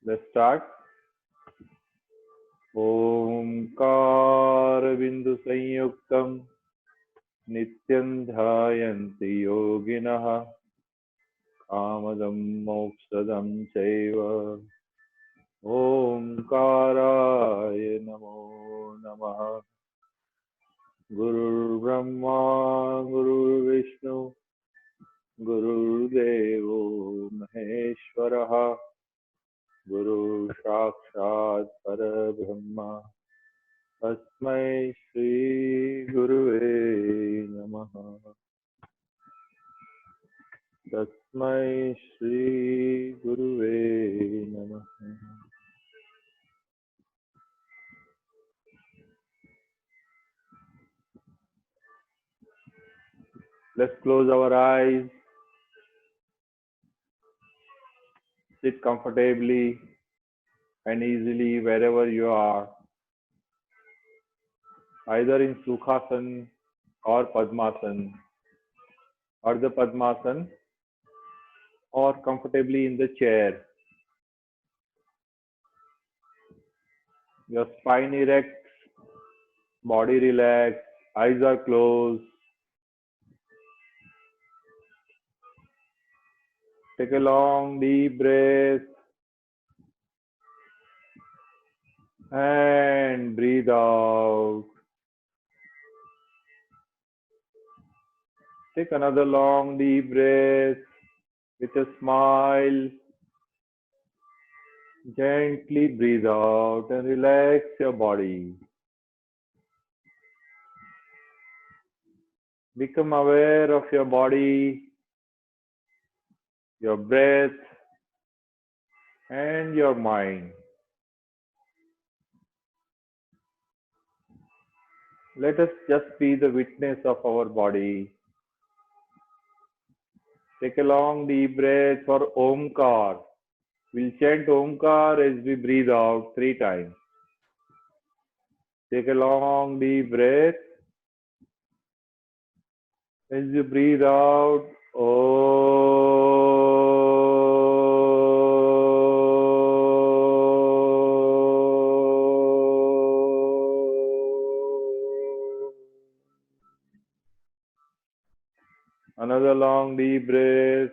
Let's start. ओंकार बिंदु संयुक्तम नित्यं ध्यायन्ति योगिनः कामदं मोक्षदं चैव ओंकाराय नमो नमः। गुरुर्ब्रह्मा गुरुर्विष्णु गुरुर्देवो महेश्वरः गुरु साक्षात् परब्रह्म तस्मै श्री गुरुवे नमः। तस्मै श्री गुरुवे नमः। Let's close our eyes. Sit comfortably and easily wherever you are, either in Sukhasana or Padmasana, Ardha Padmasana, or comfortably in the chair. Your spine erect, body relaxed, eyes are closed. Take a long deep breath and breathe out. Take another long deep breath with a smile. Gently breathe out and relax your body. Become aware of your body, your breath, and your mind. Let us just be the witness of our body. Take a long deep breath for Omkar. We'll chant Omkar as we breathe out 3 times. Take a long deep breath. As you breathe out, another long deep breath.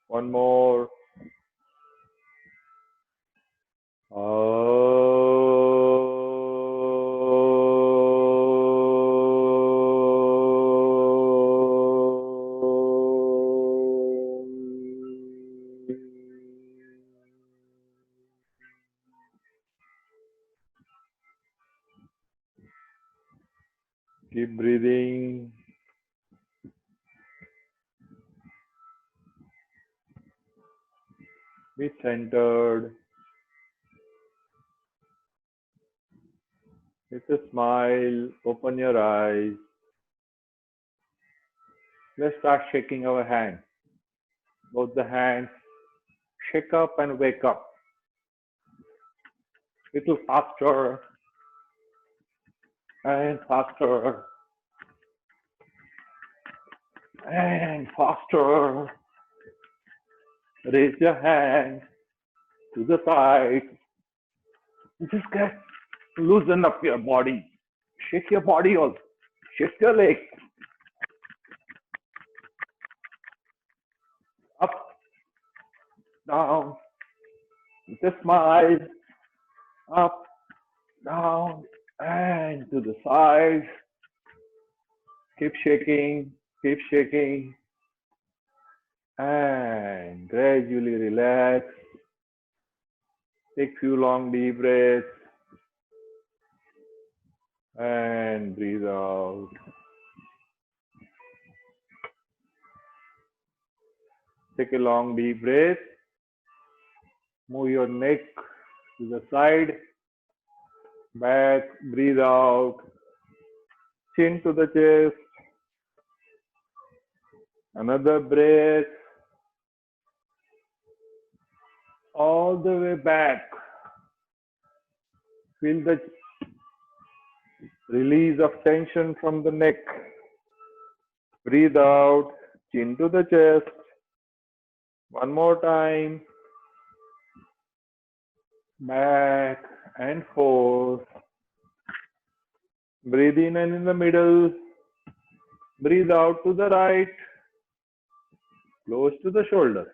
One more. Keep breathing. Be centered. With a smile, open your eyes. Let's start shaking our hands. Both the hands. Shake up and wake up. Little faster and faster and faster. Raise your hand to the side. Just get loosen up your body. Shake your body also. Shake your legs. Up, down. With a smile. Up, down, and to the side. Keep shaking, keep shaking. And gradually relax. Take few long deep breaths. And breathe out. Take a long deep breath. Move your neck to the side. Back, breathe out. Chin to the chest. Another breath. all the way back. Feel the release of tension from the neck. Breathe out, chin to the chest. One more time. Back and forth. Breathe in and in the middle. Breathe out to the right. Close to the shoulder.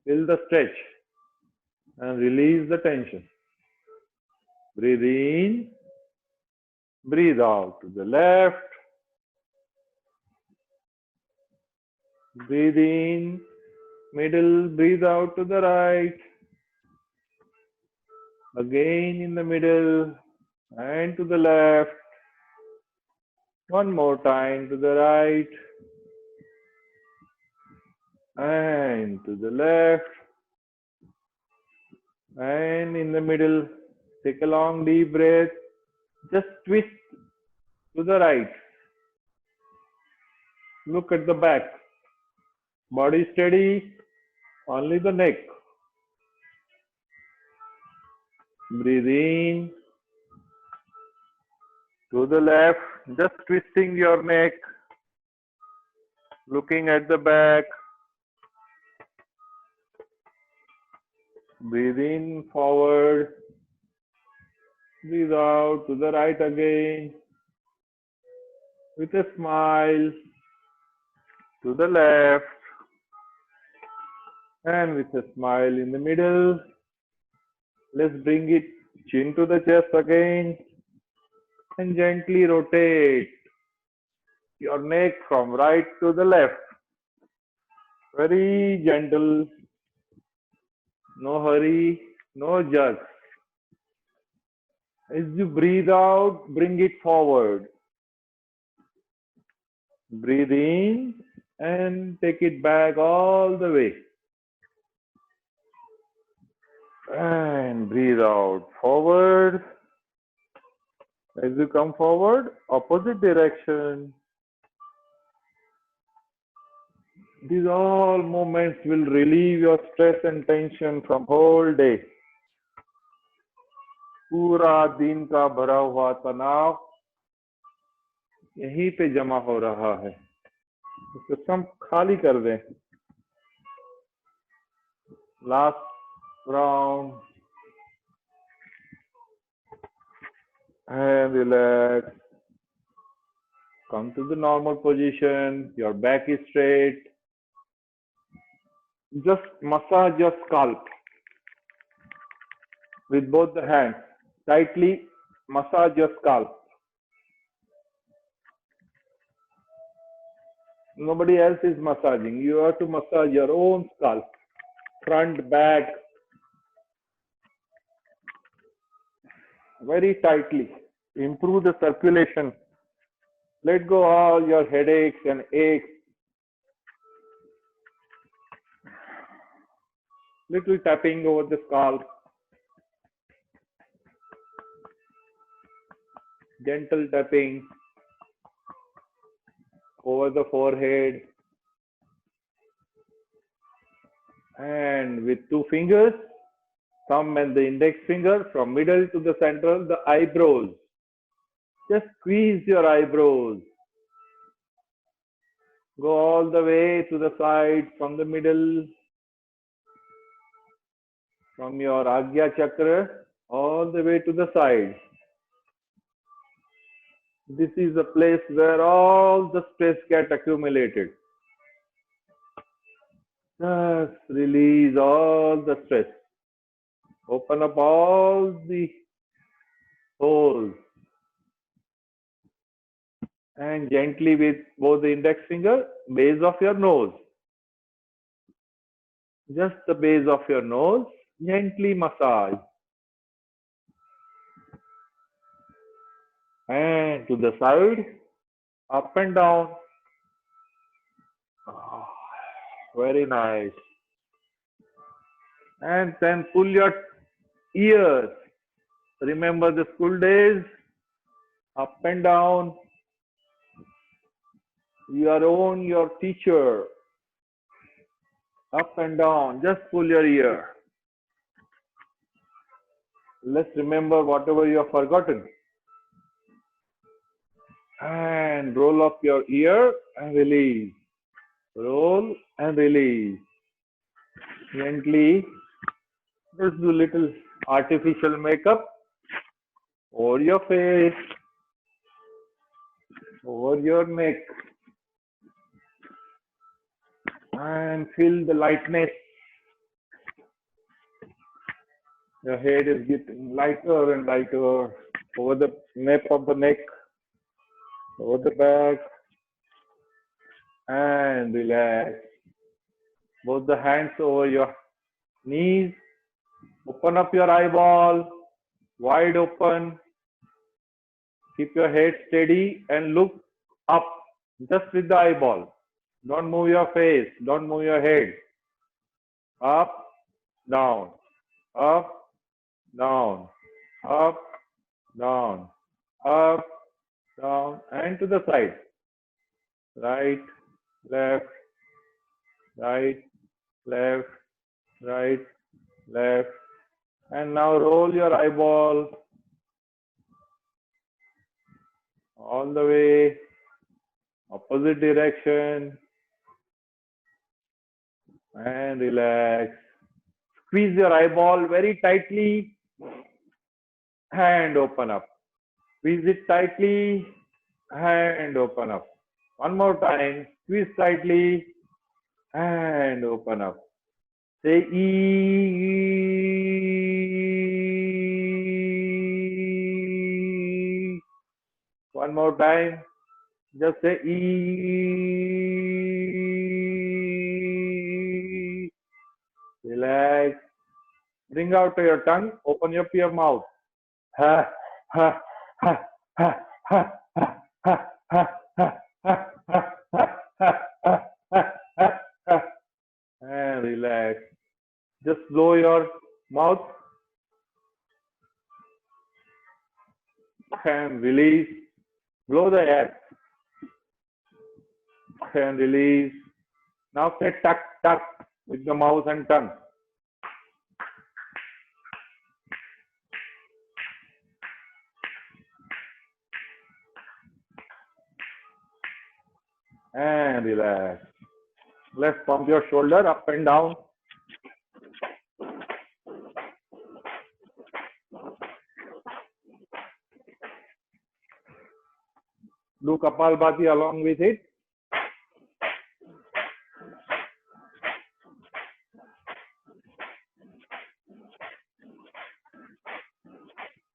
Feel the stretch and release the tension. Breathe in. Breathe out to the left. Breathe in, middle, breathe out to the right. Again in the middle and to the left. One more time to the right and to the left. And in the middle, take a long deep breath. Just twist to the right. Look at the back. Body steady, only the neck. Breathe in to the left, just twisting your neck, looking at the back. Breathe in forward, breathe out to the right again, with a smile, to the left, and with a smile in the middle. Let's bring it chin to the chest again and gently rotate your neck from right to the left. Very gentle, no hurry, no jerk. As you breathe out, bring it forward. Breathe in and take it back all the way. And breathe out forward. As you come forward, opposite direction. These all movements will relieve your stress and tension from whole day. पूरा दिन का भरा हुआ तनाव यहीं पे जमा हो रहा है, उसको सब खाली कर दें. Last round. And relax. Come to the normal position. Your back is straight. Just massage your scalp with both the hands. Tightly massage your scalp. Nobody else is massaging. You have to massage your own scalp. Front, back. Very tightly. Improve the circulation. Let go all your headaches and aches. Little tapping over the scalp. Gentle tapping over the forehead. And with two fingers, thumb and the index finger, from middle to the central, the eyebrows. Just squeeze your eyebrows. Go all the way to the side, from the middle, from your Agya Chakra, all the way to the side. This is a place where all the stress gets accumulated. Just release all the stress. Open up all the holes. And gently with both the index finger, base of your nose. Just the base of your nose, gently massage. And to the side, up and down. Oh, very nice. And then pull your ears. Remember the school days? Up and down. You are your teacher. Up and down. Just pull your ear. Let's remember whatever you have forgotten. And roll up your ear and release. Roll and release. Gently. Let's do little artificial makeup over your face, over your neck, and feel the lightness. Your head is getting lighter and lighter over the nape of the neck, over the back, and relax. Both the hands over your knees. Open up your eyeball, wide open. Keep your head steady and look up just with the eyeball. Don't move your face, don't move your head. Up, down, up, down, up, down, up, down, and to the side. Right, left, right, left, right, left. And now roll your eyeball all the way, opposite direction, and relax. Squeeze your eyeball very tightly and open up. Squeeze it tightly and open up. One more time. Squeeze tightly and open up. Say E. One more time. Just say E. Relax. Bring out your tongue. Open up your mouth. Ha, ha, ha, ha, ha, ha, ha, ha, ha, ha, ha, ha, ha, ha. And relax. Just blow your mouth and release. Blow the air and release. Now say tuck, tuck with the mouth and tongue. And relax. Let's pump your shoulder up and down. Do Kapalbhati along with it.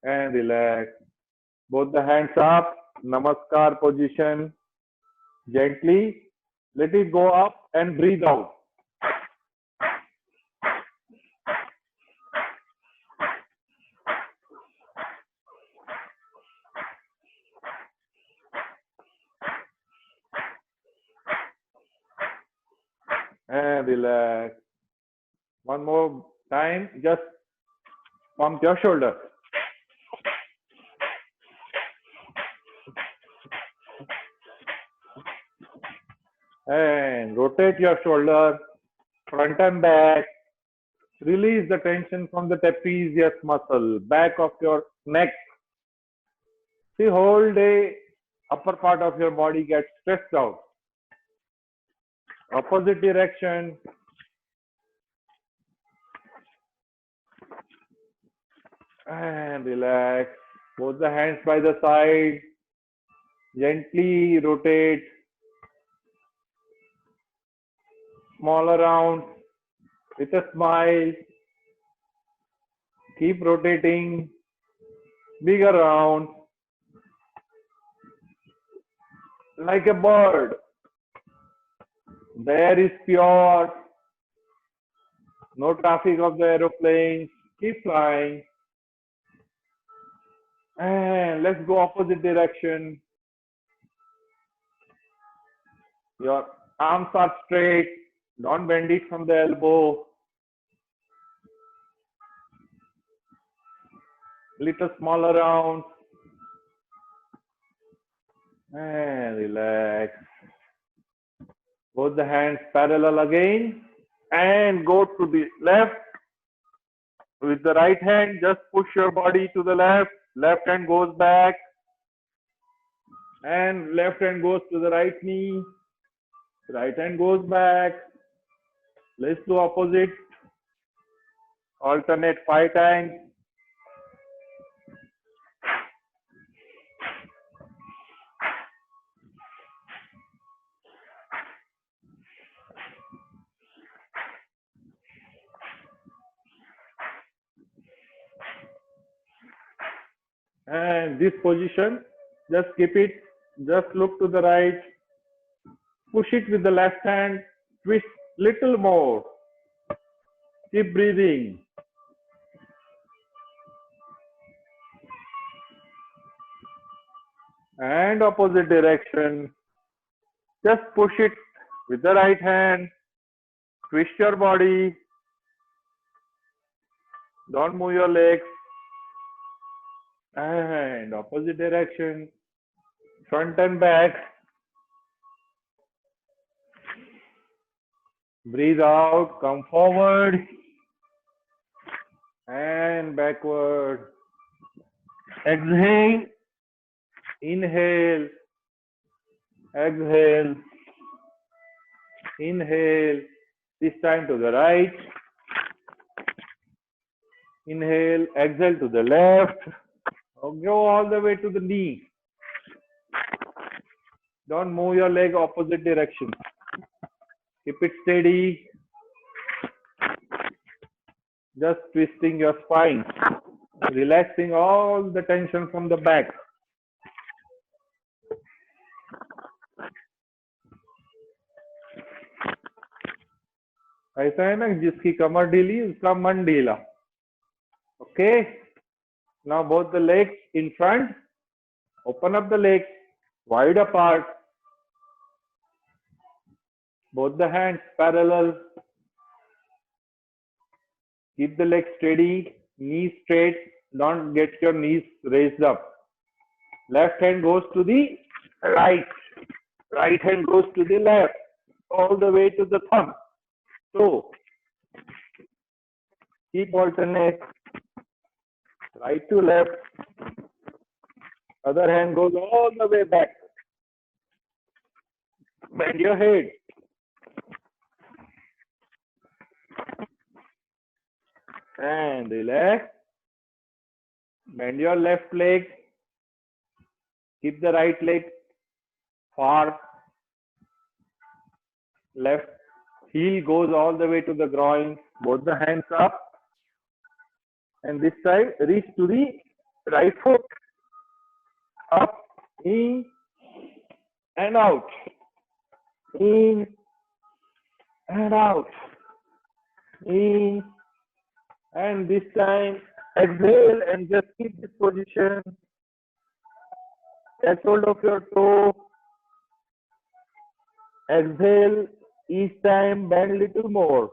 And relax. Both the hands up. Namaskar position. Gently let it go up and breathe out. And relax. One more time. Just pump your shoulder. And rotate your shoulder front and back. Release the tension from the trapezius muscle, back of your neck. See, whole day upper part of your body gets stressed out. Opposite direction. And relax. Both the hands by the side. Gently rotate. Smaller rounds with a smile. Keep rotating. Bigger rounds. Like a bird. The air is pure. No traffic of the aeroplanes. Keep flying. And let's go opposite direction. Your arms are straight. Don't bend it from the elbow. Little smaller rounds. And relax. Both the hands parallel again. And go to the left. With the right hand, just push your body to the left. Left hand goes back. And left hand goes to the right knee. Right hand goes back. Let's do opposite. Alternate 5 times. And this position, just keep it. Just look to the right. Push it with the left hand. Twist little more. Keep breathing. And opposite direction. Just push it with the right hand. Twist your body. Don't move your legs. And opposite direction. Front and back. Breathe out. Come forward. And backward. Exhale. Inhale. Exhale. Inhale. This time to the right. Inhale. Exhale to the left. Go all the way to the knee. Don't move your leg opposite direction. Keep it steady. Just twisting your spine. Relaxing all the tension from the back. ऐसा है ना जिसकी कमर ढीली उसका मन ढीला. Okay. Now both the legs in front. Open up the legs wide apart. Both the hands parallel. Keep the legs steady. Knees straight. Don't get your knees raised up. Left hand goes to the right. Right hand goes to the left. All the way to the thumb. So, keep alternate. Right to left. Other hand goes all the way back. Bend your head. And relax. Bend your left leg. Keep the right leg far. Left heel goes all the way to the groin. Both the hands up. And this side, reach to the right foot. Up, in, and out. In, and out. In, and this time, exhale and just keep this position. Catch hold of your toe. Exhale, each time bend little more.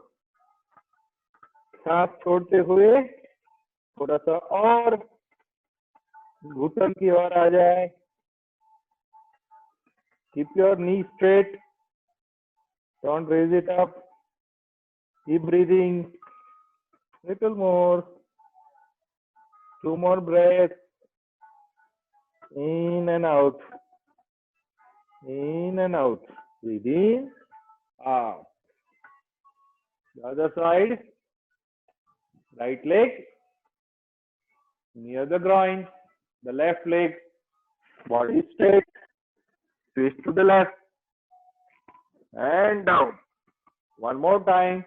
सांस छोड़ते हुए थोड़ा सा और घुटन की ओर आ जाए. Keep your knee straight. Don't raise it up. Keep breathing. Little more. 2 more breaths. In and out. In and out. Breathe in. Out. The other side. Right leg near the groin. The left leg. Body straight. Twist to the left. And down. One more time.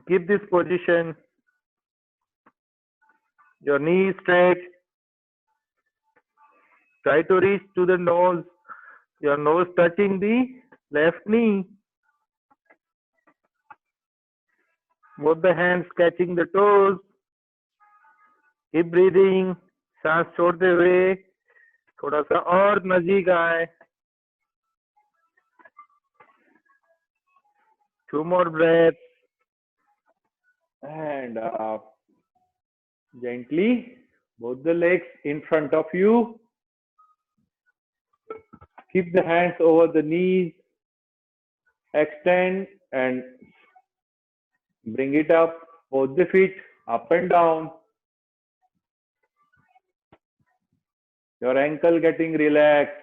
Keep this position. Your knee straight. Try to reach to the nose. Your nose touching the left knee. Both the hands catching the toes. Keep breathing. सांस छोड़ते हुए थोड़ा सा और नजदीक आए. 2 more breaths. And up. Gently. Both the legs in front of you. Keep the hands over the knees. Extend and bring it up. Both the feet Up and down. Your ankle getting relaxed.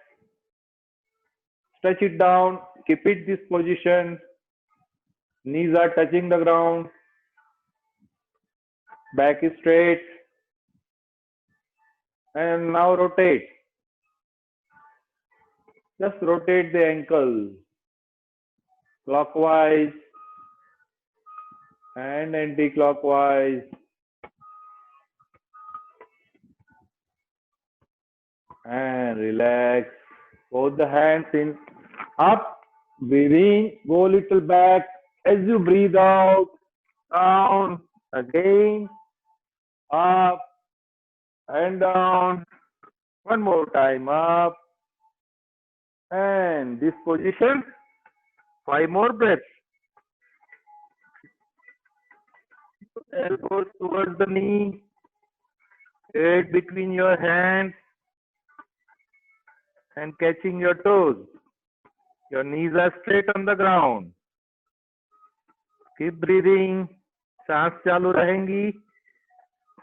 Stretch it down. Keep it this position. Knees are touching the ground. Back is straight. And now rotate. Just rotate the ankle clockwise and anti-clockwise. And relax. Both the hands in, up, breathe in, go a little back. As you breathe out, down, again, up and down. One more time, up. And this position, 5 more breaths. Elbows towards the knee, head between your hands, and catching your toes. Your knees are straight on the ground. Keep breathing. सांस चालू रहेंगी.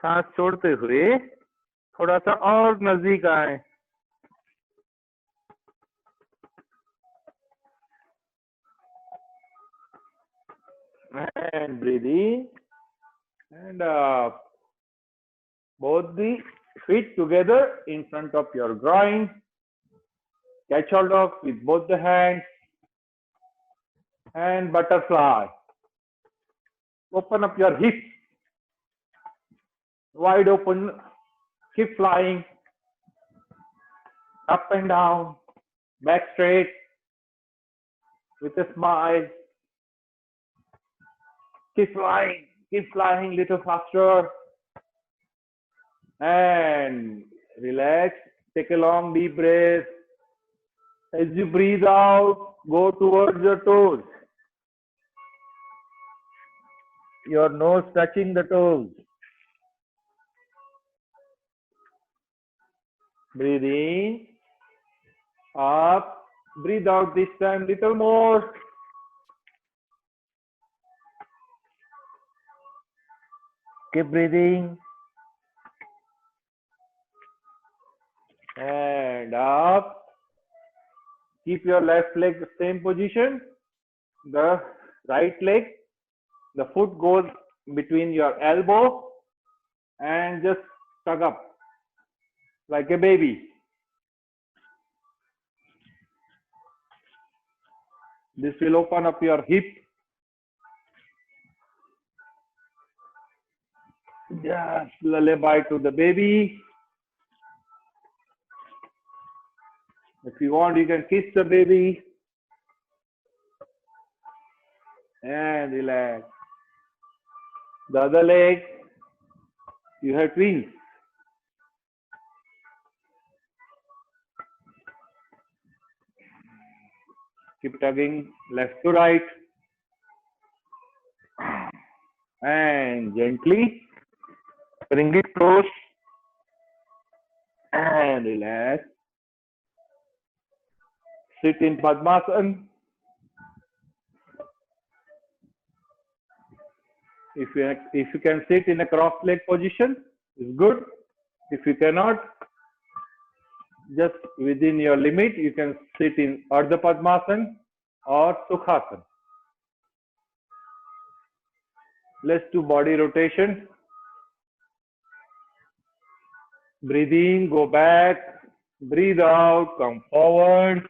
सांस छोड़ते हुए थोड़ा सा और नजदीक आए. And breathe in and up. Both the feet together in front of your groin. Catch hold of with both the hands and butterfly. Open up your hips. Wide open. Keep flying. Up and down. Back straight. With a smile. Keep flying little faster. And relax. Take a long deep breath. As you breathe out, go towards your toes. Your nose touching the toes. Breathe in. Up. Breathe out this time little more. Keep breathing. And up. Keep your left leg the same position. The right leg, the foot goes between your elbow and just tug up like a baby. This will open up your hip. Just lullaby to the baby. If you want, you can kiss the baby. And relax. The other leg, you have twins. Keep tugging left to right. And gently bring it close. And relax. Sit in Padmasana. If you can sit in a cross leg position, it's good. If you cannot, just within your limit, you can sit in Ardha Padmasana or Sukhasana. Let's do body rotation. Breathe in, go back. Breathe out, come forward.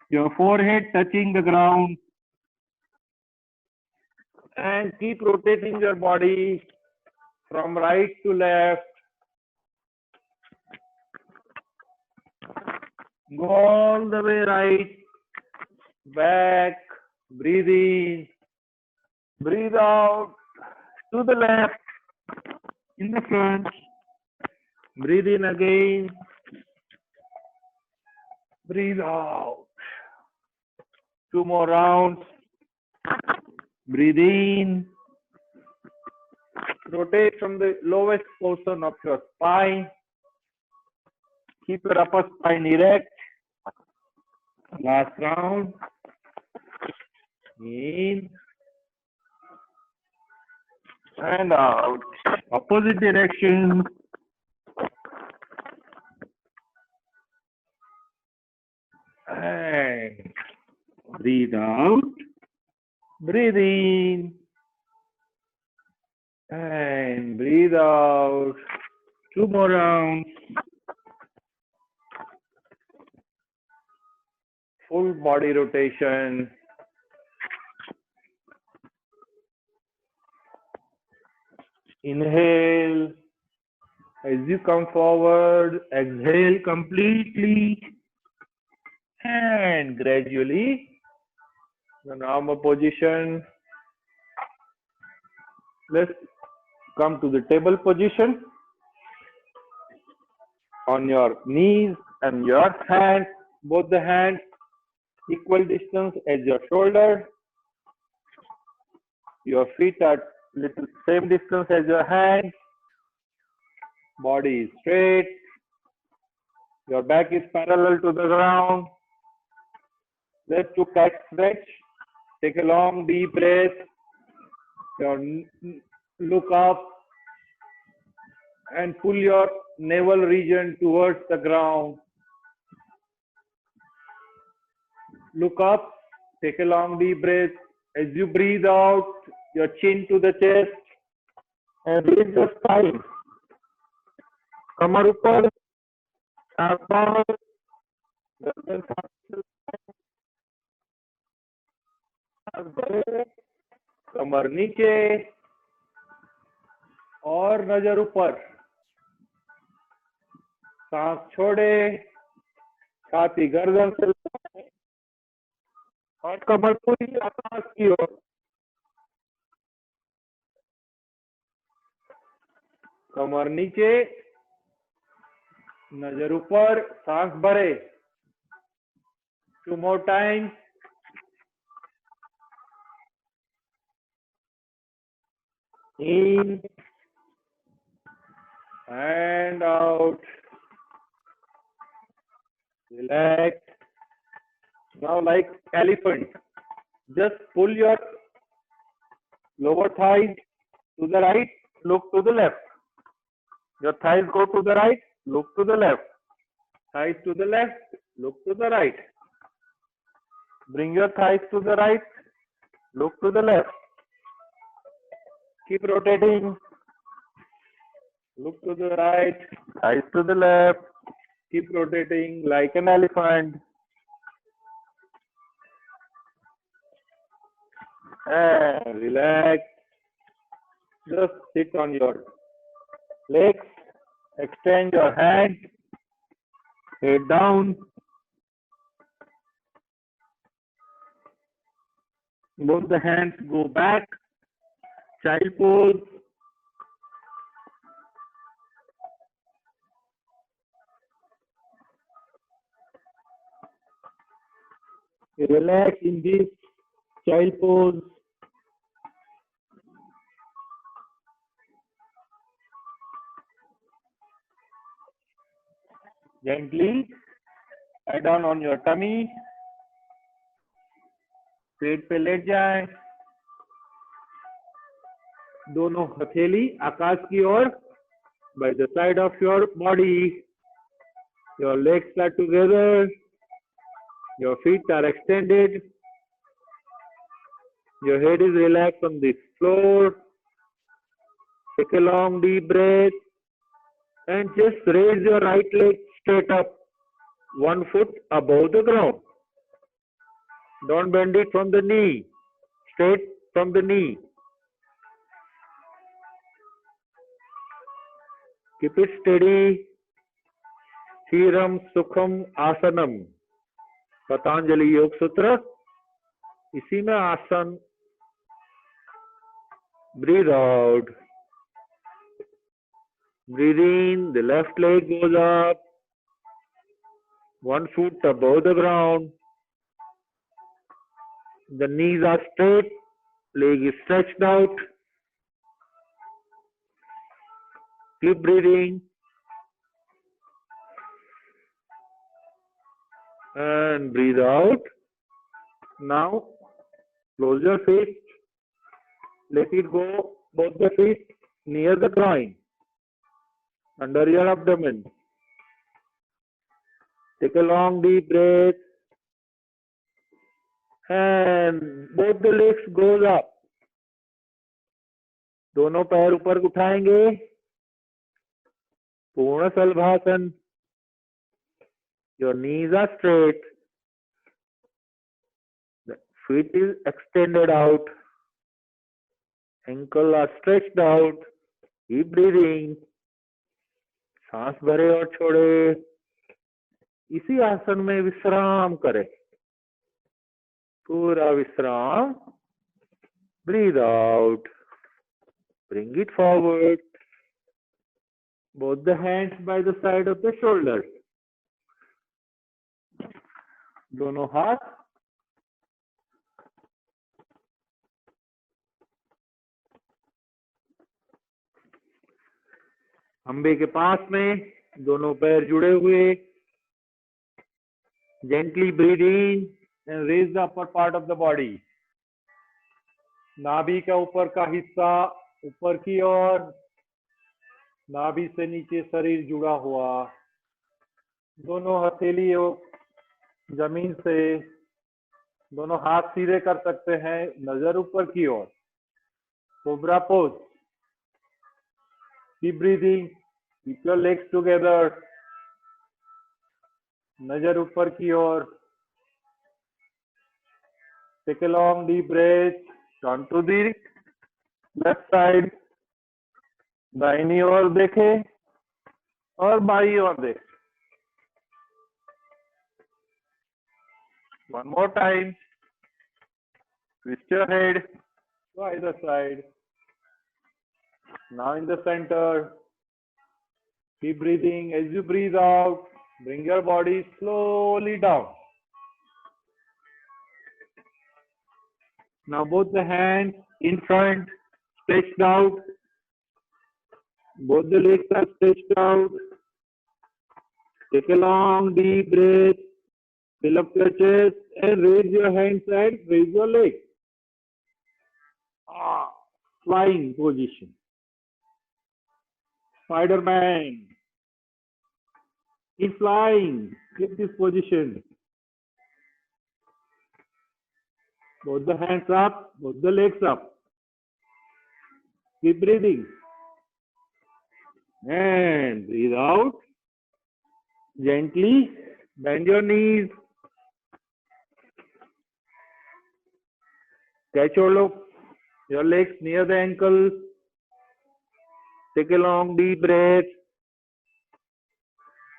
Your forehead touching the ground. And keep rotating your body from right to left. Go all the way right, back, breathe in, breathe out, to the left, in the front, breathe in again, breathe out. 2 more rounds. Breathe in. Rotate from the lowest portion of your spine. Keep your upper spine erect. Last round. In. and out. Opposite direction. And breathe out. Breathe in. And breathe out. 2 more rounds. Full body rotation. Inhale. As you come forward, exhale completely. And gradually, the normal position. Let's come to the table position. On your knees and your hands, both the hands equal distance as your shoulder. Your feet are little same distance as your hands. Body is straight. Your back is parallel to the ground. Let's do cat stretch. Take a long deep breath. Look up and pull your navel region towards the ground. Look up, take a long deep breath. As you breathe out, your chin to the chest and raise your spine. कमर ऊपर, सांस बाहर, गर्दन सांस भरे, कमर नीचे और नजर ऊपर. सांस छोड़े, छाती गर्दन से और कमर पूरी आकाश की ओर. कमर नीचे, नजर ऊपर, सांस भरे. 2 more times. In and out. Relax. Now like elephant, just pull your lower thighs to the right, look to the left. Your thighs go to the right, look to the left. Thighs to the left, look to the right. Bring your thighs to the right, look to the left. Keep rotating. Look to the right, thighs to the left. Keep rotating like an elephant. And relax. Just sit on your legs. Extend your hands. Head down. Both the hands go back. Child pose. Relax in this child pose. Gently lie down on your tummy. पेट पे late जाए. दोनों हथेली आकाश की ओर. By the side of your body. Your legs are together. Your feet are extended. Your head is relaxed on the floor. Take a long deep breath and just raise your right leg straight up, 1 foot above the ground. Don't bend it from the knee, straight from the knee. Keep it steady. Sthiram Sukham Asanam. Patanjali योग सूत्र. इसी में आसन. Breathe out. Breathe in. The left leg goes up, 1 foot above the ground. The knees are straight. Leg is stretched out. Keep breathing. And breathe out. Now, close your face. Let it go. Both the feet near the groin, under your abdomen. Take a long deep breath and both the legs goes up. दोनों पैर ऊपर उठाएंगे. पूर्ण सलभासन. Your knees are straight. The feet is extended out. Ankle are stretched out. Keep breathing. सांस भरे और छोड़े. इसी आसन में विश्राम करें. पूरा विश्राम. Breathe out. Bring it forward. Both the hands by the side of the shoulders. दोनों हाथ खंबे के पास में. दोनों पैर जुड़े हुए. Gently breathe in and raise the upper part of the body. नाभि का ऊपर का हिस्सा ऊपर की ओर. नाभि से नीचे शरीर जुड़ा हुआ. दोनों हथेली जमीन से. दोनों हाथ सीधे कर सकते हैं. नजर ऊपर की ओर. Cobra pose. Keep breathing. Keep your legs together. नजर ऊपर की ओर. Take a long deep breath. Turn to the left side. दाहिनी ओर देखे और बाई ओर देखे. One more time. Twist your head to either side. Now in the center. Keep breathing. As you breathe out, bring your body slowly down. Now both the hands in front, stretched out. Both the legs are stretched out. Take a long deep breath. Fill up your chest and raise your hands and raise your legs. Flying position. Spider-Man. Keep flying. Keep this position. Both the hands up, both the legs up. Keep breathing. And breathe out. Gently bend your knees. Catch all of your legs near the ankles. Take a long deep breath.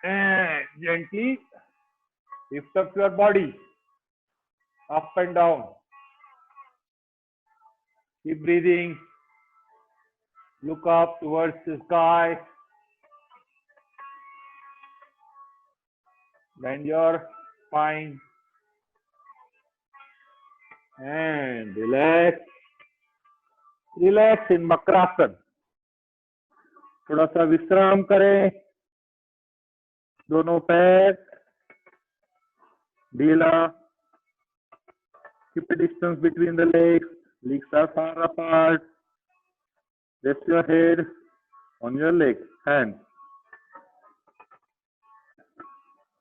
And gently lift up your body. Up and down. Keep breathing. Look up towards the sky. Bend your spine. And relax. Relax in Makrasana. थोड़ा सा विश्राम करें. दोनों पैर ढीला. Keep a distance between the legs. Legs are far apart. Rest your head on your legs, hands.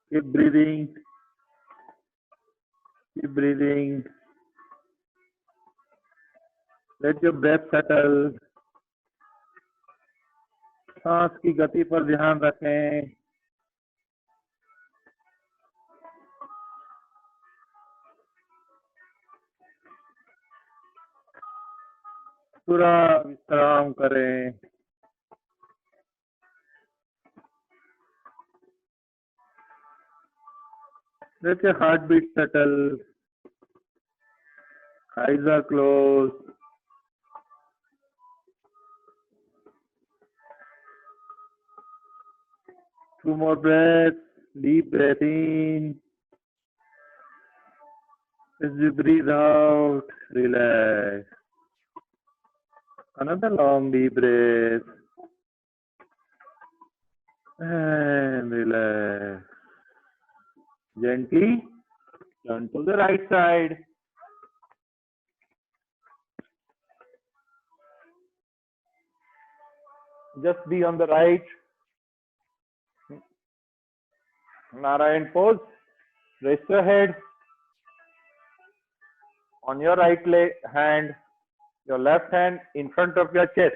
Keep breathing. Keep breathing. Let your breath settle. सांस की गति पर ध्यान रखें. पूरा विश्राम करें. Let your heartbeat settle. Eyes are closed. Two more breaths. Deep breath in. As you breathe out, relax. Another long deep breath. And relax. Gently turn to the right side. Just be on the right. Narayan pose. Raise your head. On your right leg hand, your left hand in front of your chest.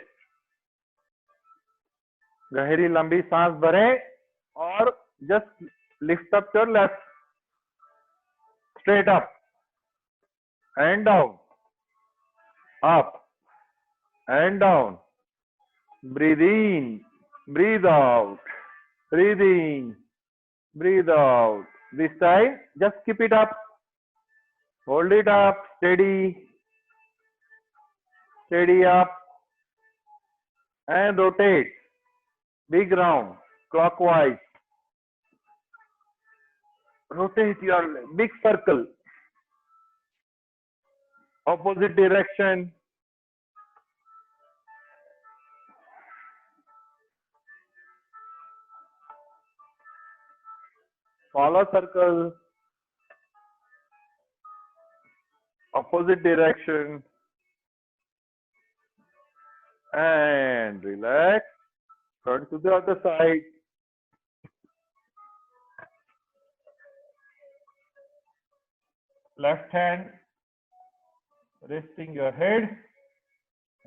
गहरी लंबी सांस भरें और just lift up your left, straight up and down, up and down. Breathe in, breathe out, breathe in, breathe out. This time, just keep it up. Hold it up, steady, steady up, and rotate. Big round, clockwise. Rotate your big circle. Opposite direction. Follow circle. Opposite direction. And relax. Turn to the other side. Left hand resting your head.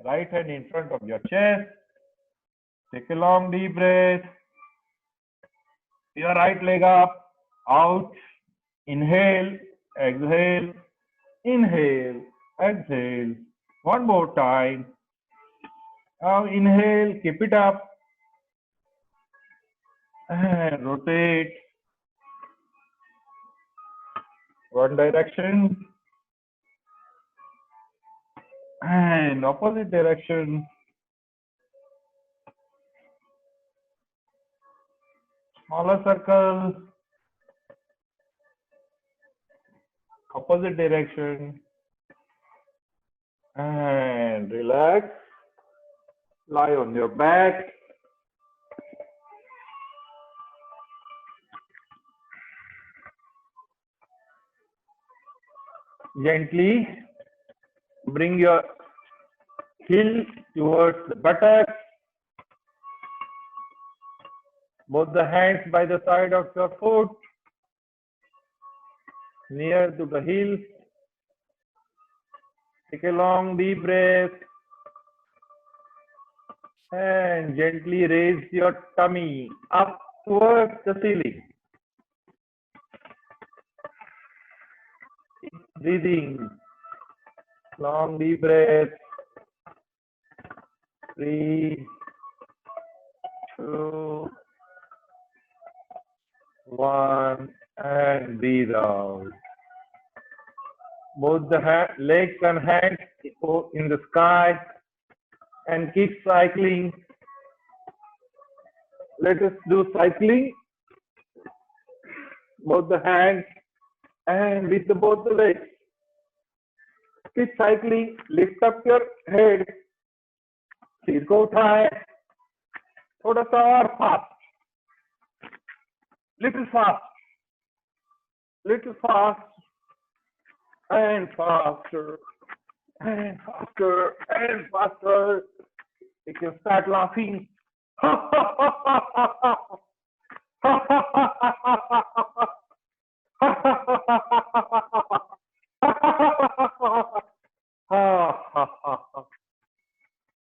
Right hand in front of your chest. Take a long deep breath. Your right leg up, out. Inhale, exhale, inhale, exhale. One more time. Now inhale, keep it up. And rotate. One direction. And opposite direction. Smaller circle. Opposite direction. And relax. Lie on your back. Gently bring your heel towards the buttocks. Both the hands by the side of your foot, near to the heel. Take a long deep breath and gently raise your tummy up towards the ceiling. Breathing. Long deep breath. 3, 2, 1, and breathe out. Both the legs and hands in the sky and keep cycling. Let us do cycling. Both the hands and with both the legs. Keep cycling. Lift up your head. सिर को उठाए. थोड़ा सा और fast. Little fast. Little fast. And faster. And faster. And faster. You can start laughing.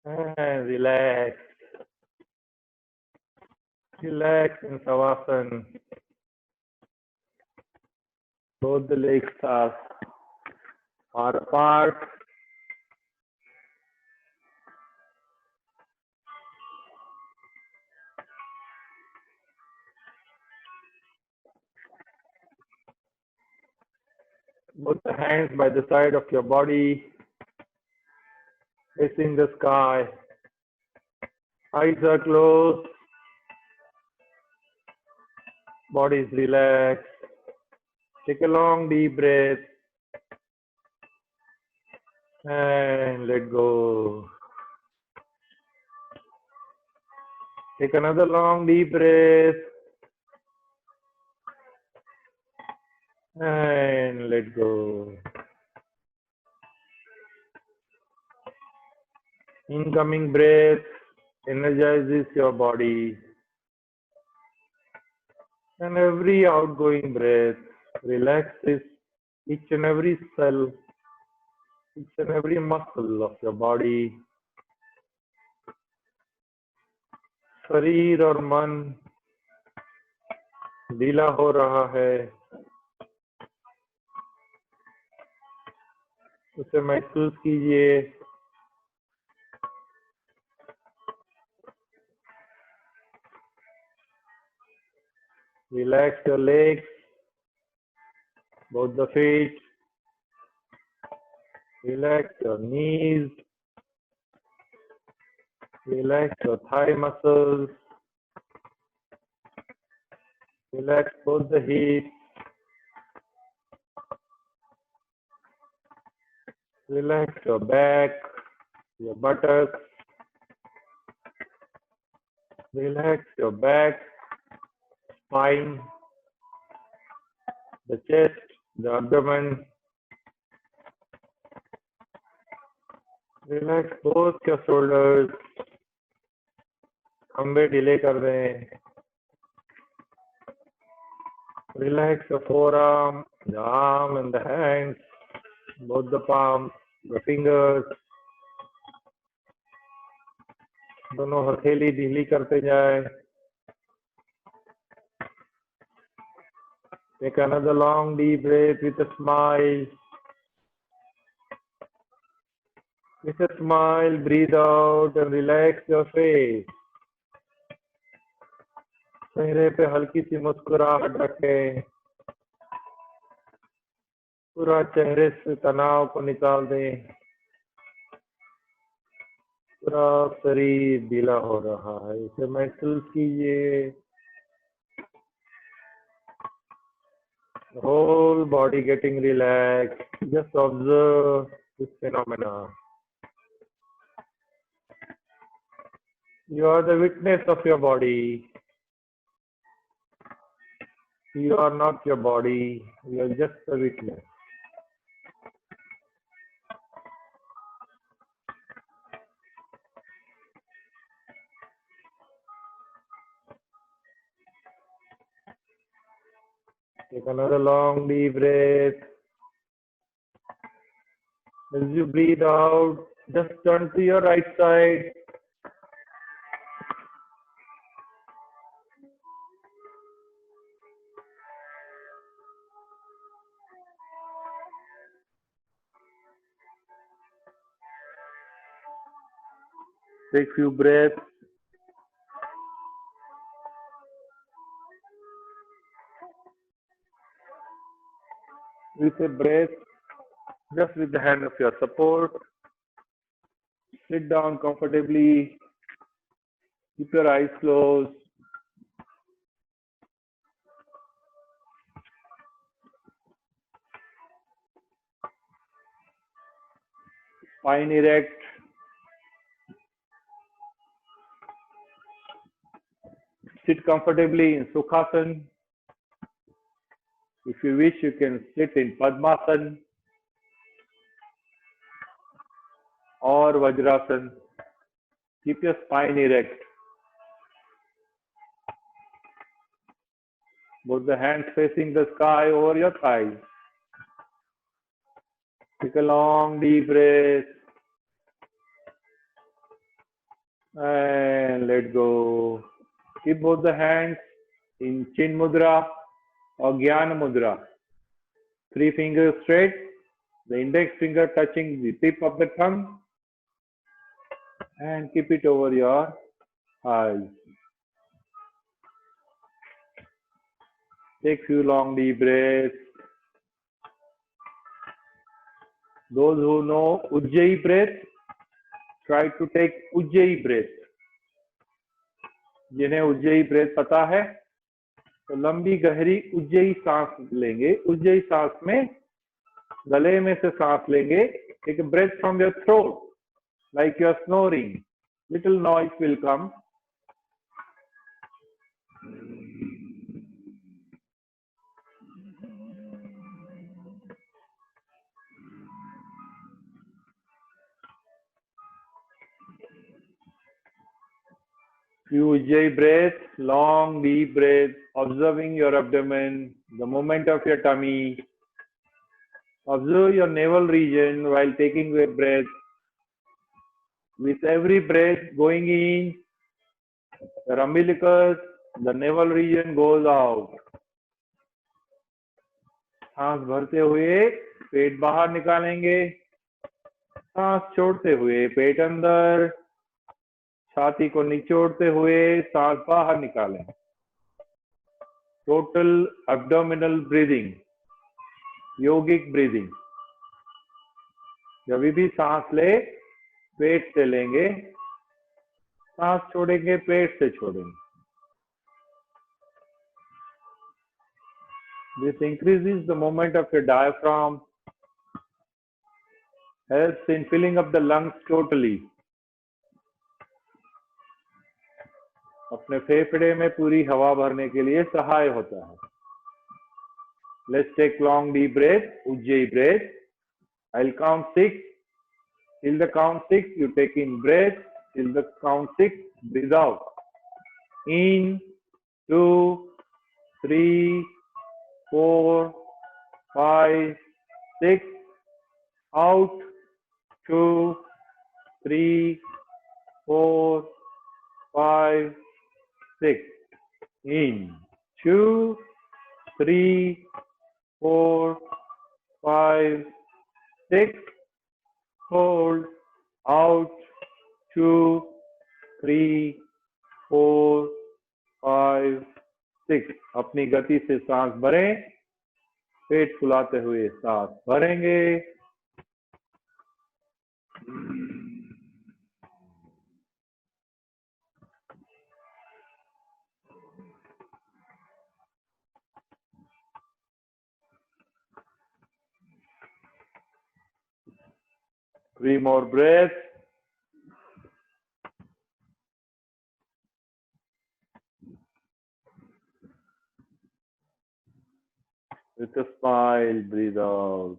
And relax. Relax in Savasana. Both the legs are far apart. Both the hands by the side of your body, facing the sky. Eyes are closed. Body is relaxed. Take a long deep breath and let go. Take another long deep breath and let go. Incoming breath energizes your body, and every outgoing breath relaxes each and every cell, each and every muscle of your body. शरीर और मन ढीला हो रहा है, उसे महसूस कीजिए। Relax your legs, both the feet. Relax your knees. Relax your thigh muscles. Relax both the hips. Relax your back, your buttocks. Relax your back, spine, the chest, the abdomen. Relax both your shoulders. खंबे ढीले कर दें. Relax your forearm, the arm and the hands, both the palms, the fingers. दोनों हथेली ढीली करते जाए. Take another long deep breath with a smile. With a smile, breathe out and relax your face. चेहरे पे हल्की सी मुस्कुराहट रखें. पूरा चेहरे से तनाव को निकाल दें. पूरा शरीर ढीला हो रहा है, इसे महसूस कीजिए. The whole body getting relaxed. Just observe this phenomena. You are the witness of your body. You are not your body. You are just a witness. Take another long deep breath. As you breathe out, just turn to your right side. Take few breaths. With a breath, just with the hand of your support. Sit down comfortably. Keep your eyes closed. Spine erect. Sit comfortably in Sukhasana. If you wish, you can sit in Padmasana or Vajrasana. Keep your spine erect. Both the hands facing the sky over your thighs. Take a long deep breath and let go. Keep both the hands in Chin Mudra or Jnana Mudra. 3 fingers straight, the index finger touching the tip of the tongue, and keep it over your eyes. Take few long deep breaths. Those who know Ujjayi breath, try to take Ujjayi breath. जिन्हें Ujjayi breath पता है तो लंबी गहरी उज्जयी सांस लेंगे. उज्जयी सांस में गले में से सांस लेंगे. Take a breath from your throat like you are snoring. Little noise will come. Few Ujjayi breaths, long deep breath, observing your abdomen, the movement of your tummy. Observe your navel region while taking a breath. With every breath going in, your umbilicus, the navel region goes out. सांस भरते हुए पेट बाहर निकालेंगे, सांस छोड़ते हुए पेट अंदर, छाती को निचोड़ते हुए सांस बाहर निकालें. टोटल एब्डोमिनल ब्रीदिंग, योगिक ब्रीदिंग. जब भी सांस ले पेट से लेंगे, सांस छोड़ेंगे पेट से छोड़ेंगे. This increases the movement of your diaphragm, helps in filling up the lungs totally. अपने फेफड़े में पूरी हवा भरने के लिए सहाय होता है. Let's take long deep breath, Ujjayi breath. I'll count 6. Till the count 6, you take in breath. Till the count 6, breathe out. In, 2, 3, 4, 5, 6. Out, 2, 3, 4, 5, 6. In, 2, 3, 4, 5, 6. Hold. Out, 2, 3, 4, 5, 6. अपनी गति से सांस भरें, पेट फुलाते हुए सांस भरेंगे. Three more breaths. With a smile, breathe out.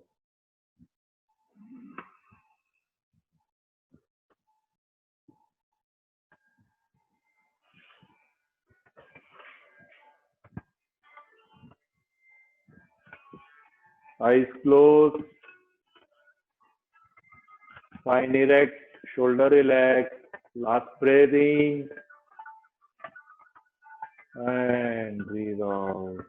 Eyes closed. Spine erect, shoulder relaxed. Last breath in. And breathe out.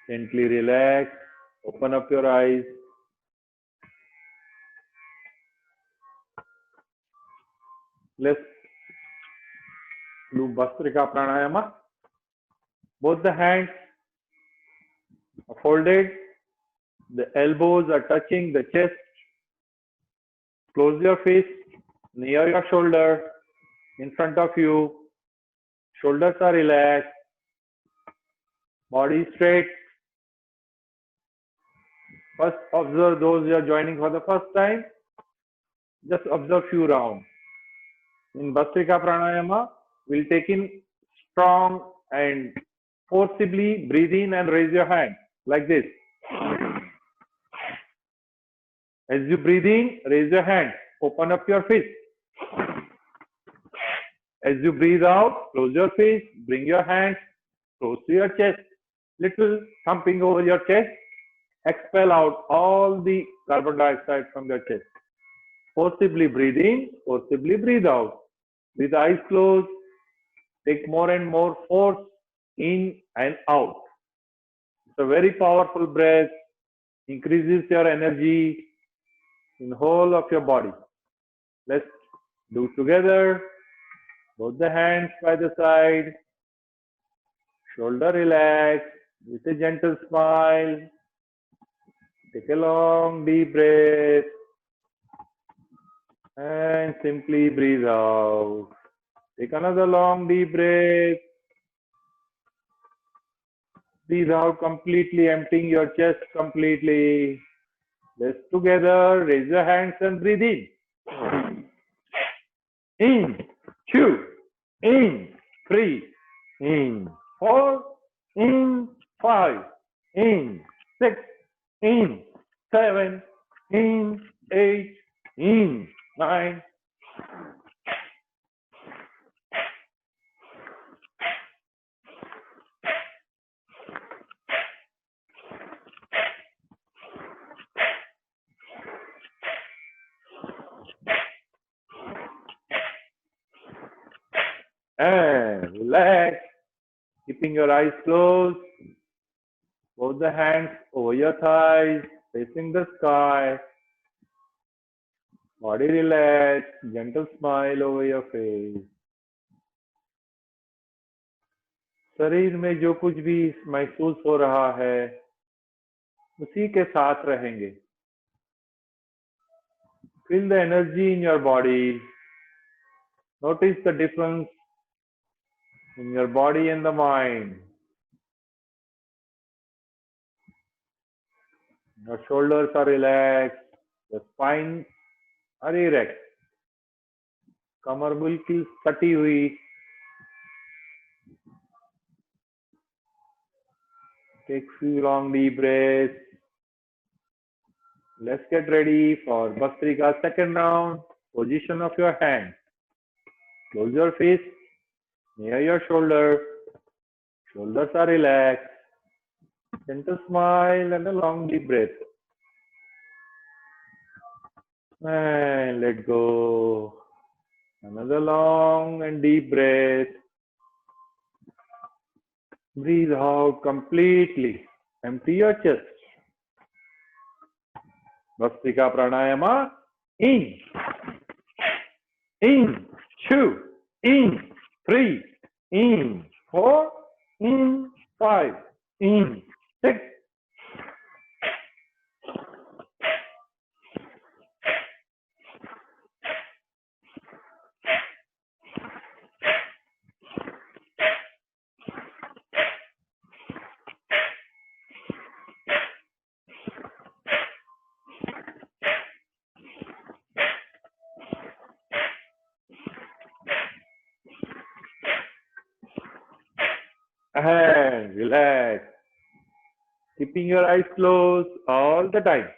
Gently relax. Open up your eyes. Let's do Bhastrika Pranayama. Both the hands are folded. The elbows are touching the chest. Close your fist near your shoulder, in front of you. Shoulders are relaxed. Body straight. First, observe those who are joining for the first time. Just observe few rounds. In Bhastrika Pranayama, we'll take in strong and forcibly breathe in and raise your hand like this. As you breathe in, raise your hand. Open up your fist. As you breathe out, close your fist. Bring your hands close to your chest. Little thumping over your chest. Expel out all the carbon dioxide from your chest. Forcibly breathe in, forcibly breathe out. With eyes closed, take more and more force in and out. It's a very powerful breath, increases your energy in the whole of your body. Let's do together. Both the hands by the side, shoulder relaxed, with a gentle smile. Take a long deep breath and simply breathe out. Take another long deep breath. Breathe out completely, emptying your chest completely. Let's together raise your hands and breathe in. In, 2, in, 3, in, 4, in, 5, in, 6, in 7, in 8, in 9. And relax, keeping your eyes closed. Both the hands over your thighs, facing the sky. Body relaxed, gentle smile over your face. शरीर में जो कुछ भी महसूस हो रहा है उसी के साथ रहेंगे. Feel the energy in your body. Notice the difference in your body and the mind. Your shoulders are relaxed, the spine are erect. कमर बिल्कुल सटी हुई. Take few long deep breaths. Let's get ready for Bhastrika second round. Position of your hand. Close your fist near your shoulder. Shoulders are relaxed. Gentle smile and a long deep breath. And let go. Another long and deep breath. Breathe out completely. Empty your chest. Bhastrika Pranayama. In. In. 2. In. 3. In. 4. In. 5. In. 6. And relax. Keeping your eyes closed all the time.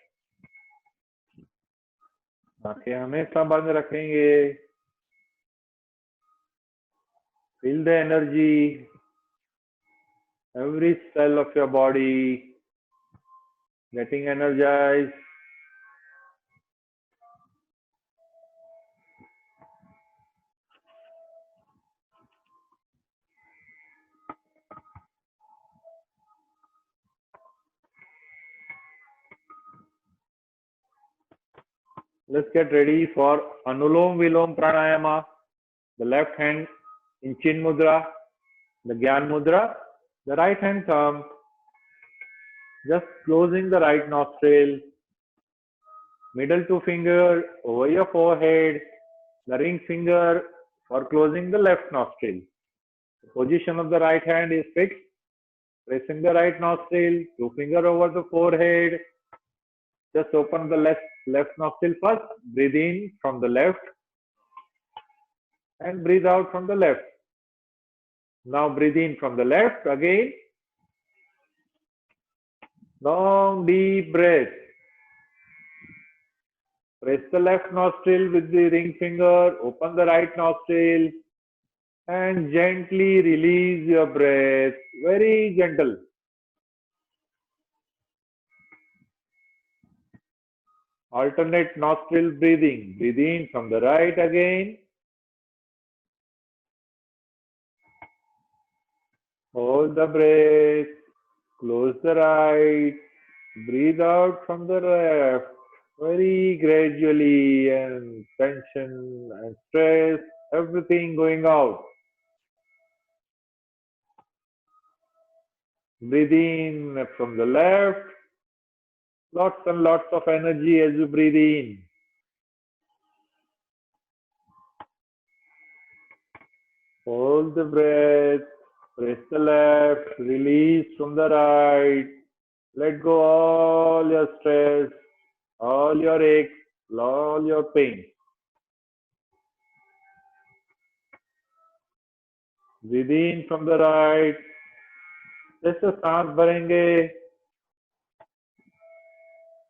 आंखें हमेशा बंद रखेंगे. Feel the energy. Every cell of your body getting energized. Let's get ready for Anulom Vilom Pranayama. The left hand in Chin Mudra, the Gyan Mudra. The right hand thumb just closing the right nostril. Middle two finger over your forehead. The ring finger for closing the left nostril. The position of the right hand is fixed. Pressing the right nostril, two finger over the forehead. Just open the left nostril first. Breathe in from the left and breathe out from the left. Now breathe in from the left again. Long deep breath. Press the left nostril with the ring finger. Open the right nostril and gently release your breath. Very gentle. Alternate nostril breathing. Breathe in from the right again. Hold the breath. Close the right. Breathe out from the left. Very gradually, and tension and stress, everything going out. Breathe in from the left. Lots and lots of energy as you breathe in. Hold the breath. Press the left. Release from the right. Let go all your stress, all your aches, all your pain. Breathe in from the right. जैसे सांस भरेंगे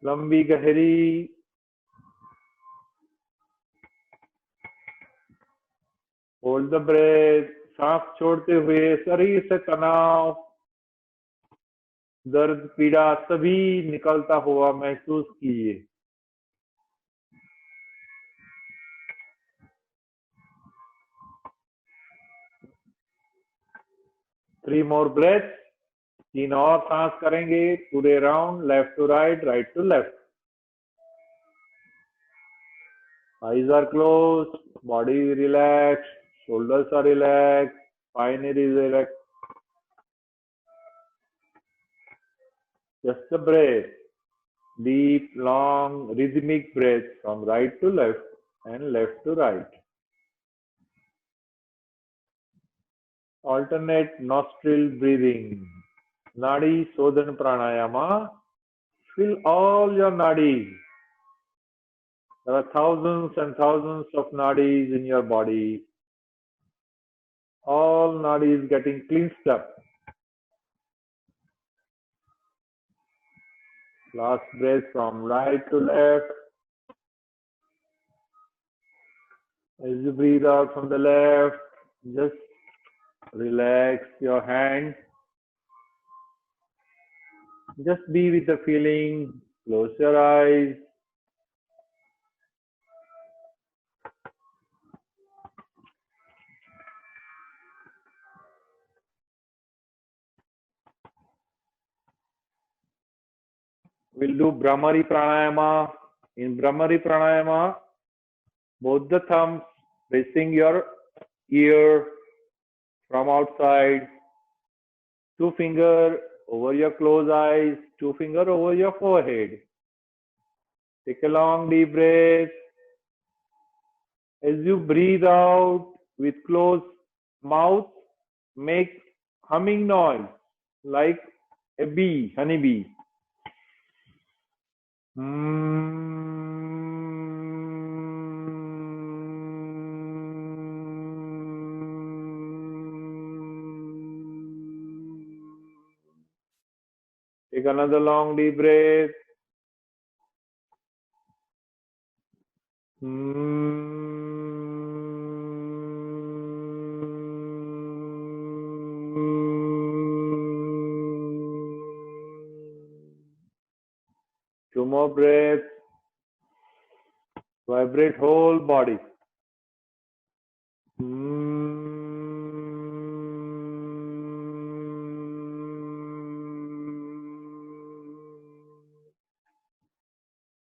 लंबी गहरी hold the breath. सांस छोड़ते हुए शरीर से तनाव, दर्द, पीड़ा सभी निकलता हुआ महसूस कीजिए। 3 more breaths। 3 और सांस करेंगे पूरे round, left to right, right to left. Eyes are closed, body relaxed, shoulders are relaxed, spine is relaxed. Just a breath, deep, long, rhythmic breath from right to left and left to right. Alternate nostril breathing. Nadi Sodhan Pranayama. Fill all your nadis. There are thousands and thousands of nadis in your body. All nadis getting cleansed up. Last breath from right to left. As you breathe out from the left, just relax your hands. Just be with the feeling. Close your eyes. We'll do Brahmari Pranayama. In Brahmari Pranayama, both the thumbs facing your ear from outside, 2 fingers over your closed eyes, 2 fingers over your forehead. Take a long deep breath. As you breathe out with closed mouth, make humming noise like a bee, honey bee. Take another long deep breath. Two more breaths. Vibrate whole body.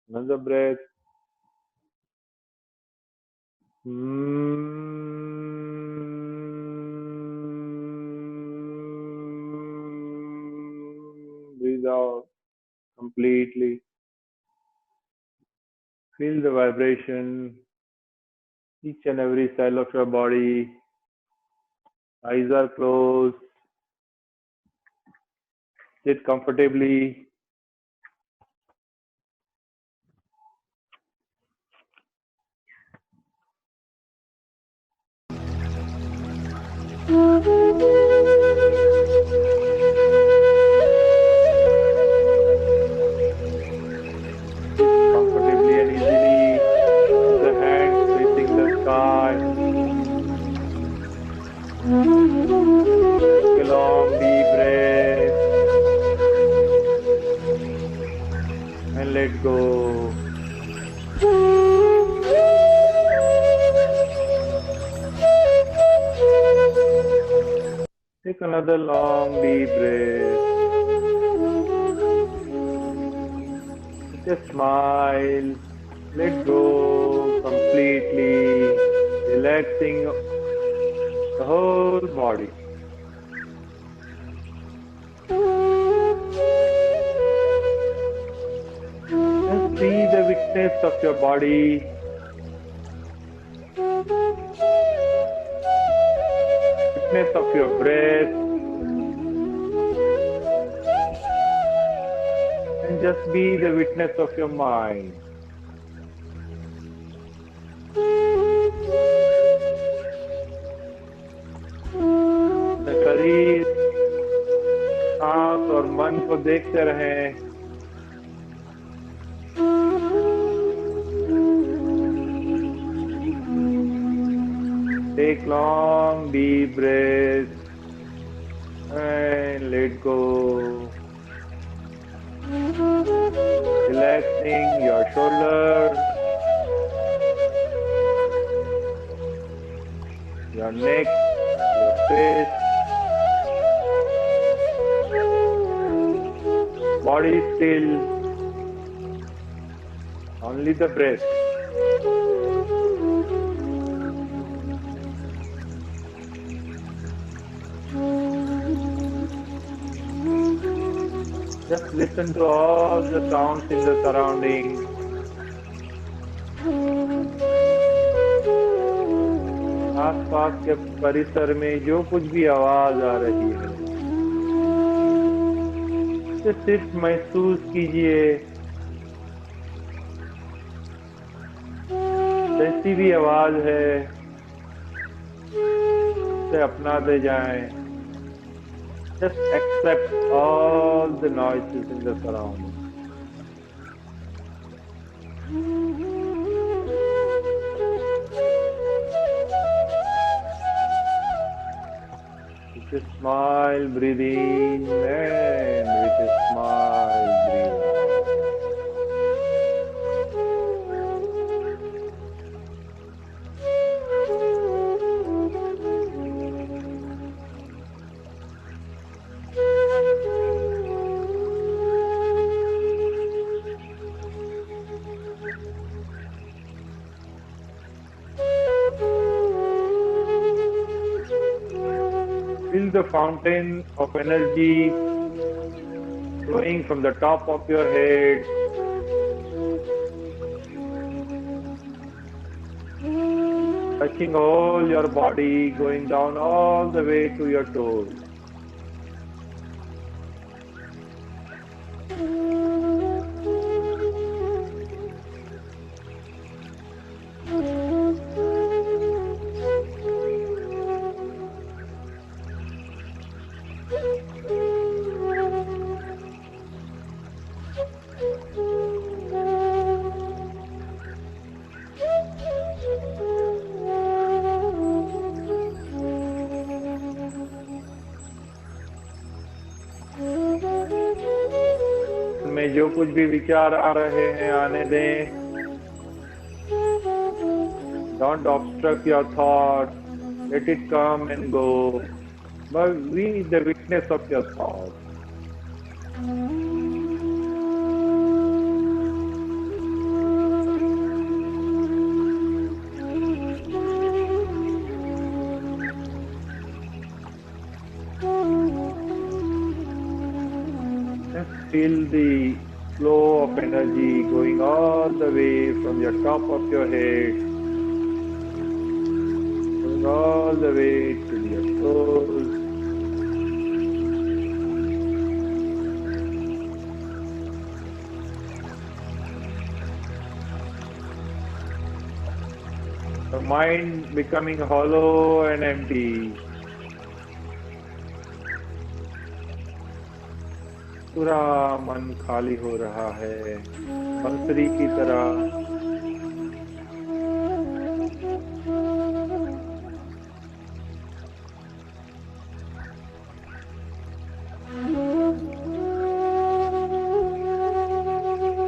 Another breath. Breathe out completely. Feel the vibration, each and every cell of your body. Eyes are closed. Sit comfortably. Comfortably and easily, the hands facing the sky. Take a long deep breath and let go. Take another long deep breath. Just smile. Let go completely, relaxing the whole body. Just see the witness of your body. Witness of your breath. And just be the witness of your mind. The शरीर, सांस और मन को देखते रहें। Take long, deep breaths and let go. Relaxing your shoulders, your neck, your face. Body still, only the breath. Just listen to all the sounds in the surroundings. आसपास के परिसर में जो कुछ भी आवाज आ रही है, उसे सिर्फ महसूस कीजिए। जैसी भी आवाज है, उसे अपनाते जाएं। Just accept all the noises in the surroundings. With a smile, breathe in, and with a smile, breathe out. Feel the fountain of energy flowing from the top of your head, touching all your body, going down all the way to your toes. में जो कुछ भी विचार आ रहे हैं आने दें। Don't obstruct your thoughts. Let it come and go. But be the witness of your thoughts. Just feel the flow of energy going all the way from your top of your head, going all the way to your toes. The mind becoming hollow and empty. पूरा मन खाली हो रहा है, बंसरी की तरह।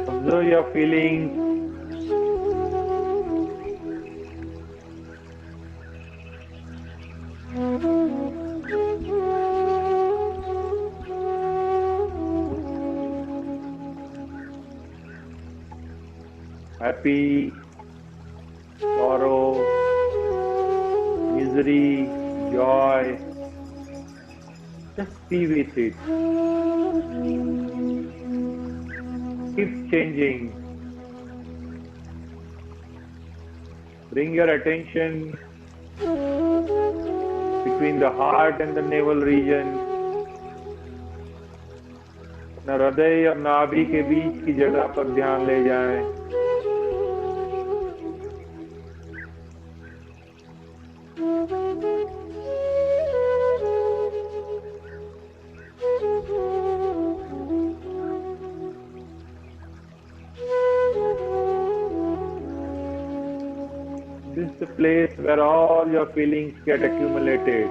Observe your feelings. Happy, sorrow, misery, joy. Just be with it. Keep changing. Bring your attention between the heart and the navel region. अपना हृदय और नाभि के बीच की जगह पर ध्यान ले जाएं। This is the place where all your feelings get accumulated.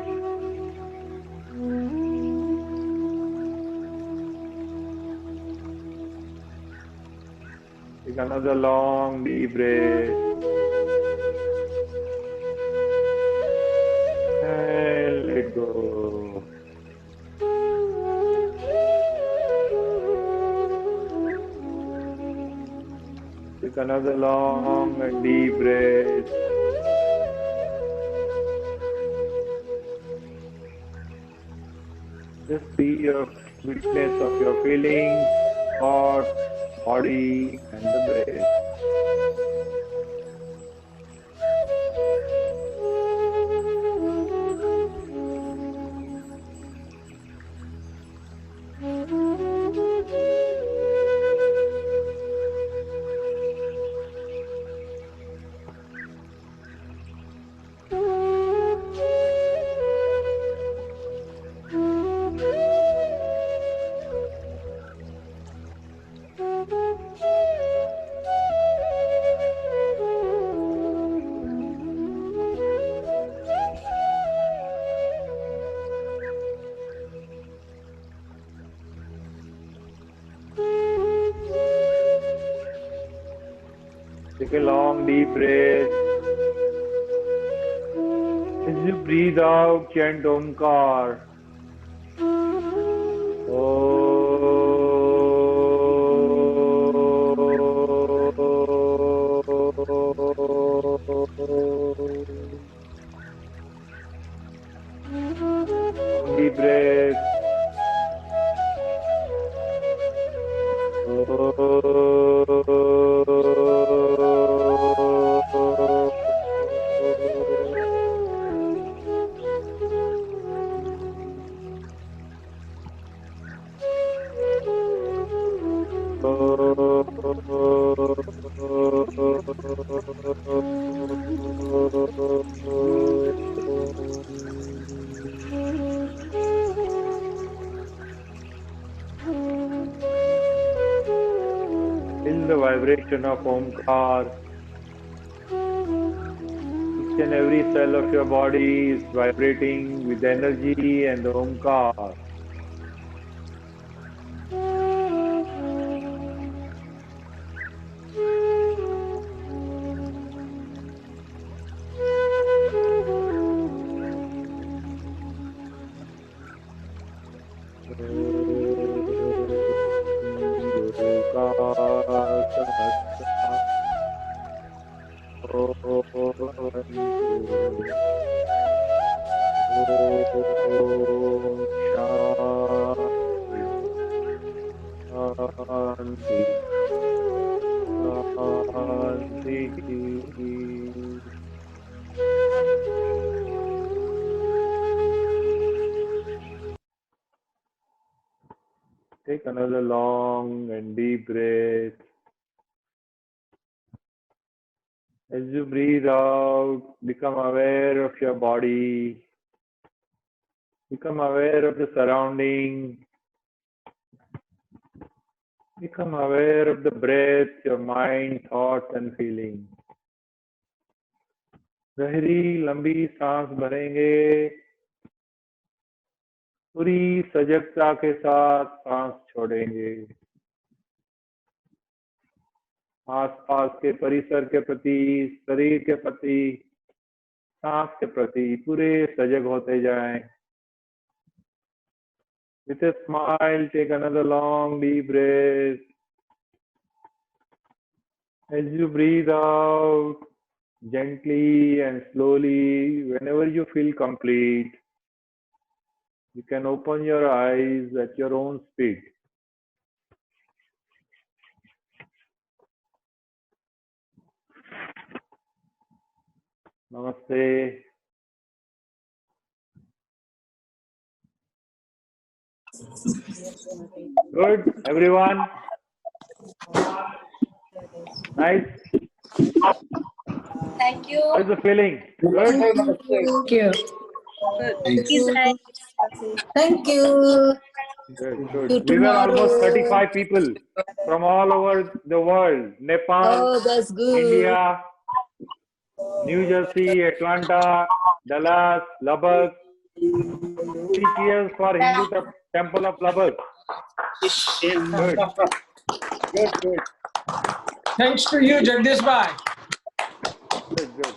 Take another long deep breath. And let go. Take another long and deep breath. Just be a witness of your feelings, thoughts, body, and the breath. Take a long deep breath. As you breathe out, chant Omkar. Deep breath. Feel the vibration of Omkar. Each and every cell of your body is vibrating with energy and the Omkar. Take another long and deep breath. As you breathe out, become aware of your body. Become aware of the surroundings. Become aware of the breath, your mind, thoughts and feelings. गहरी लंबी सांस भरेंगे, पूरी सजगता के साथ सांस छोड़ेंगे। आसपास के परिसर के प्रति, शरीर के प्रति, सांस के प्रति पूरे सजग होते जाएं। With a smile, take another long deep breath. As you breathe out, gently and slowly, whenever you feel complete, you can open your eyes at your own speed. Namaste. Good, everyone? Nice? Thank you. How is the feeling? Good? Thank you. Thank you. Thank you. Good, To good. We were almost tomorrow. 35 people from all over the world. Nepal, Oh, that's good. India, New Jersey, Atlanta, Dallas, Lubbock. 3 cheers for Hindu Temple of Lubbock. Good. Thanks to you, Jagdish Bhai. Good, good.